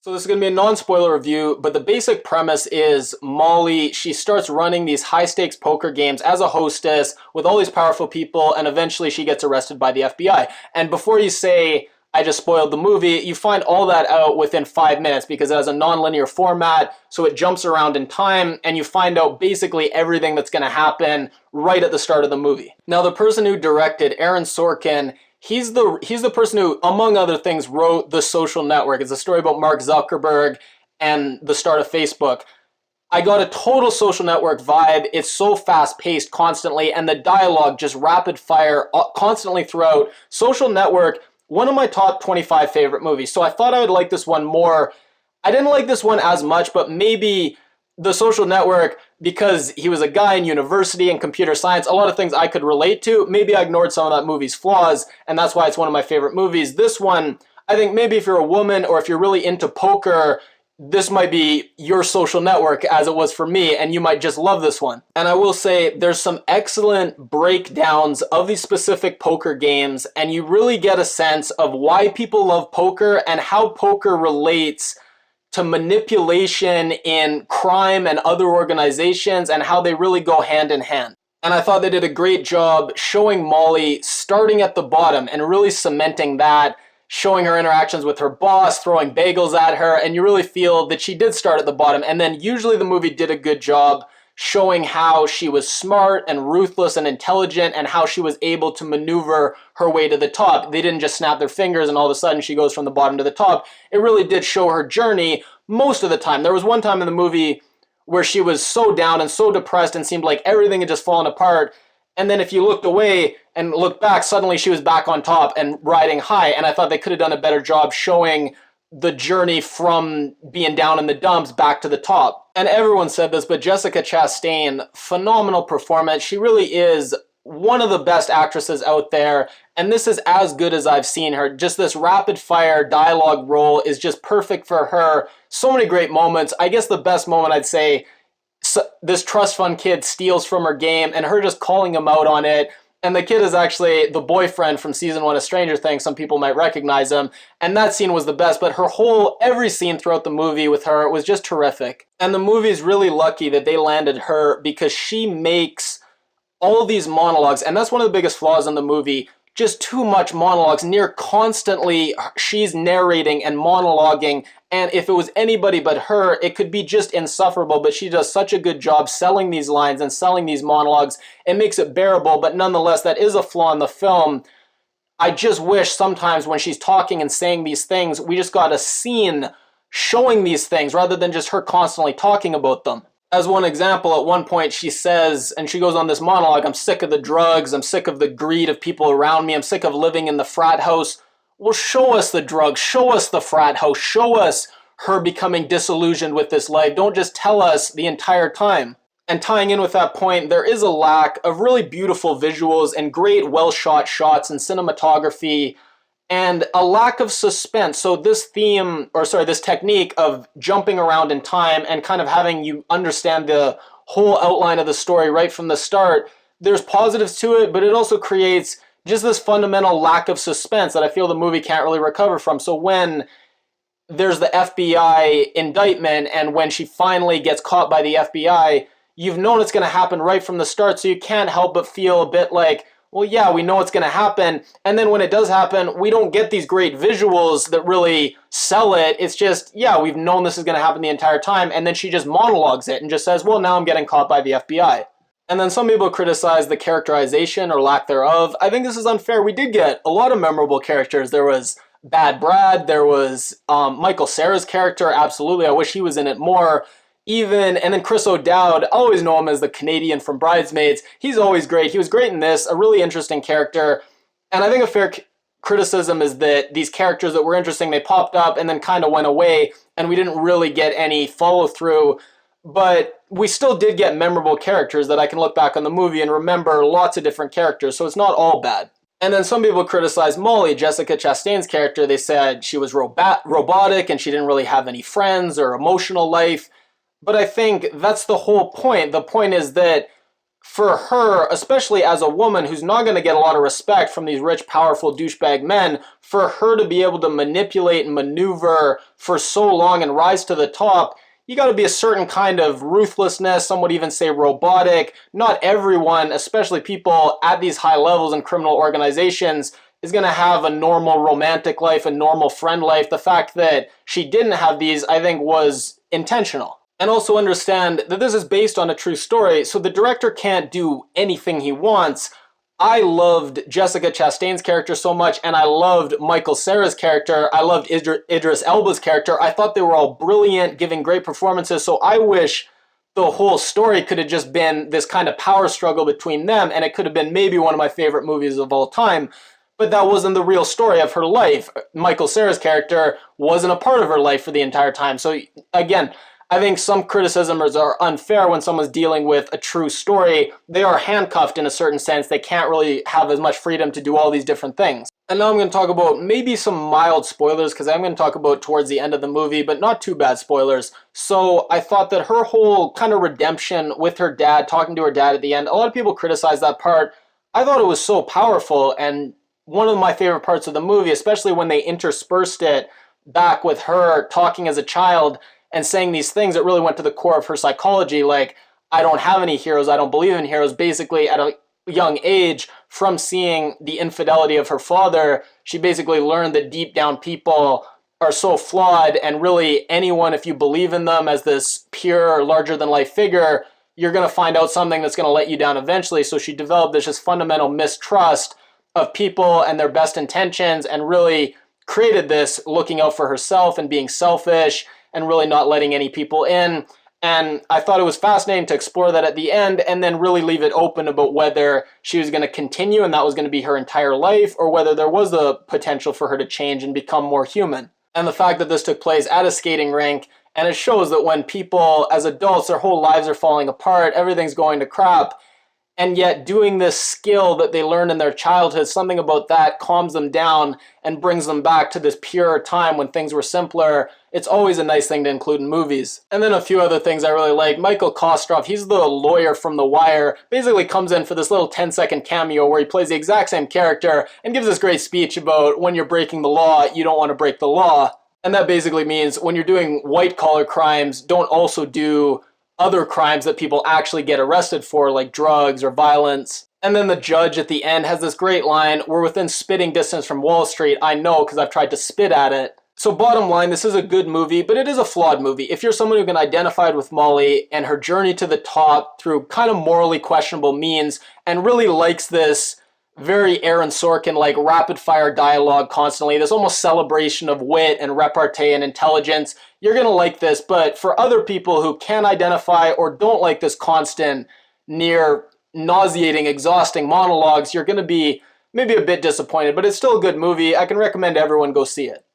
So this is going to be a non-spoiler review, but the basic premise is Molly, she starts running these high-stakes poker games as a hostess with all these powerful people, and eventually she gets arrested by the FBI. And before you say, I just spoiled the movie, you find all that out within 5 minutes because it has a non-linear format, so it jumps around in time, and you find out basically everything that's going to happen right at the start of the movie. Now, the person who directed, Aaron Sorkin, he's the person who, among other things, wrote The Social Network. It's a story about Mark Zuckerberg and the start of Facebook. I got a total Social Network vibe. It's so fast-paced constantly, and the dialogue just rapid fire constantly throughout. Social Network, one of my top 25 favorite movies. So I thought I would like this one more. I didn't like this one as much, but maybe The Social Network, because he was a guy in university and computer science, a lot of things I could relate to. Maybe I ignored some of that movie's flaws, and that's why it's one of my favorite movies. This one, I think maybe if you're a woman or if you're really into poker, this might be your Social Network as it was for me, and you might just love this one. And I will say there's some excellent breakdowns of these specific poker games, and you really get a sense of why people love poker and how poker relates to manipulation in crime and other organizations and how they really go hand in hand. And I thought they did a great job showing Molly starting at the bottom and really cementing that, showing her interactions with her boss, throwing bagels at her, and you really feel that she did start at the bottom. And then usually the movie did a good job showing how she was smart and ruthless and intelligent and how she was able to maneuver her way to the top. They didn't just snap their fingers and all of a sudden she goes from the bottom to the top. It really did show her journey most of the time. There was one time in the movie where she was so down and so depressed and seemed like everything had just fallen apart. And then if you looked away and looked back, suddenly she was back on top and riding high. And I thought they could have done a better job showing the journey from being down in the dumps back to the top. And everyone said this, but Jessica Chastain, phenomenal performance. She really is one of the best actresses out there, and this is as good as I've seen her. Just this rapid fire dialogue role is just perfect for her. So many great moments. I guess the best moment I'd say, this trust fund kid steals from her game and her just calling him out on it. And the kid is actually the boyfriend from season 1 of Stranger Things. Some people might recognize him. And that scene was the best, but every scene throughout the movie with her was just terrific. And the movie is really lucky that they landed her because she makes all these monologues, and that's one of the biggest flaws in the movie, just too much monologues. Near constantly she's narrating and monologuing, and if it was anybody but her, it could be just insufferable, but she does such a good job selling these lines and selling these monologues. It makes it bearable, but nonetheless, that is a flaw in the film. I just wish sometimes when she's talking and saying these things, we just got a scene showing these things rather than just her constantly talking about them. As one example, at one point she says, and she goes on this monologue, I'm sick of the drugs, I'm sick of the greed of people around me, I'm sick of living in the frat house. Well, show us the drugs, show us the frat house, show us her becoming disillusioned with this life. Don't just tell us the entire time. And tying in with that point, there is a lack of really beautiful visuals and great well-shot shots and cinematography, and a lack of suspense. So this this technique of jumping around in time and kind of having you understand the whole outline of the story right from the start, there's positives to it, but it also creates just this fundamental lack of suspense that I feel the movie can't really recover from. So when there's the FBI indictment and when she finally gets caught by the FBI, you've known it's going to happen right from the start, so you can't help but feel a bit like, well, yeah, we know it's going to happen. And then when it does happen, we don't get these great visuals that really sell it. It's just, yeah, we've known this is going to happen the entire time. And then she just monologues it and just says, well, now I'm getting caught by the FBI. And then some people criticize the characterization or lack thereof. I think this is unfair. We did get a lot of memorable characters. There was Bad Brad. There was Michael Cera's character. Absolutely. I wish he was in it more. And then Chris O'Dowd, I always know him as the Canadian from Bridesmaids. He's always great. He was great in this, a really interesting character. And I think a fair criticism is that these characters that were interesting, they popped up and then kind of went away, and we didn't really get any follow-through. But we still did get memorable characters that I can look back on the movie and remember lots of different characters, so it's not all bad. And then some people criticize Molly, Jessica Chastain's character. They said she was robotic and she didn't really have any friends or emotional life. But I think that's the whole point. The point is that for her, especially as a woman who's not going to get a lot of respect from these rich, powerful douchebag men, for her to be able to manipulate and maneuver for so long and rise to the top, you got to be a certain kind of ruthlessness, some would even say robotic. Not everyone, especially people at these high levels in criminal organizations, is going to have a normal romantic life, a normal friend life. The fact that she didn't have these, I think, was intentional. And also understand that this is based on a true story, so the director can't do anything he wants. I loved Jessica Chastain's character so much, and I loved Michael Cera's character. I loved Idris Elba's character. I thought they were all brilliant, giving great performances, so I wish the whole story could have just been this kind of power struggle between them, and it could have been maybe one of my favorite movies of all time. But that wasn't the real story of her life. Michael Cera's character wasn't a part of her life for the entire time. So again, I think some criticisms are unfair when someone's dealing with a true story. They are handcuffed in a certain sense. They can't really have as much freedom to do all these different things. And now I'm going to talk about maybe some mild spoilers, because I'm going to talk about towards the end of the movie, but not too bad spoilers. So I thought that her whole kind of redemption with her dad, talking to her dad at the end, a lot of people criticize that part. I thought it was so powerful, and one of my favorite parts of the movie, especially when they interspersed it back with her talking as a child and saying these things that really went to the core of her psychology, like, I don't have any heroes, I don't believe in heroes. Basically, at a young age, from seeing the infidelity of her father, she basically learned that deep down people are so flawed, and really anyone, if you believe in them as this pure, larger-than-life figure, you're going to find out something that's going to let you down eventually. So she developed this just fundamental mistrust of people and their best intentions, and really created this looking out for herself and being selfish and really not letting any people in. And I thought it was fascinating to explore that at the end, and then really leave it open about whether she was going to continue and that was going to be her entire life, or whether there was the potential for her to change and become more human. And the fact that this took place at a skating rink, and it shows that when people, as adults, their whole lives are falling apart, everything's going to crap, and yet doing this skill that they learned in their childhood, something about that calms them down and brings them back to this pure time when things were simpler. It's always a nice thing to include in movies. And then a few other things I really like. Michael Costner, he's the lawyer from The Wire, basically comes in for this little 10-second cameo where he plays the exact same character and gives this great speech about when you're breaking the law, you don't want to break the law. And that basically means when you're doing white-collar crimes, don't also do other crimes that people actually get arrested for, like drugs or violence. And then the judge at the end has this great line, "We're within spitting distance from Wall Street. I know because I've tried to spit at it." So bottom line, this is a good movie, but it is a flawed movie. If you're someone who can identify with Molly and her journey to the top through kind of morally questionable means, and really likes this very Aaron Sorkin, like rapid fire dialogue constantly, this almost celebration of wit and repartee and intelligence, you're going to like this. But for other people who can identify or don't like this constant, near nauseating, exhausting monologues, you're going to be maybe a bit disappointed, but it's still a good movie. I can recommend everyone go see it.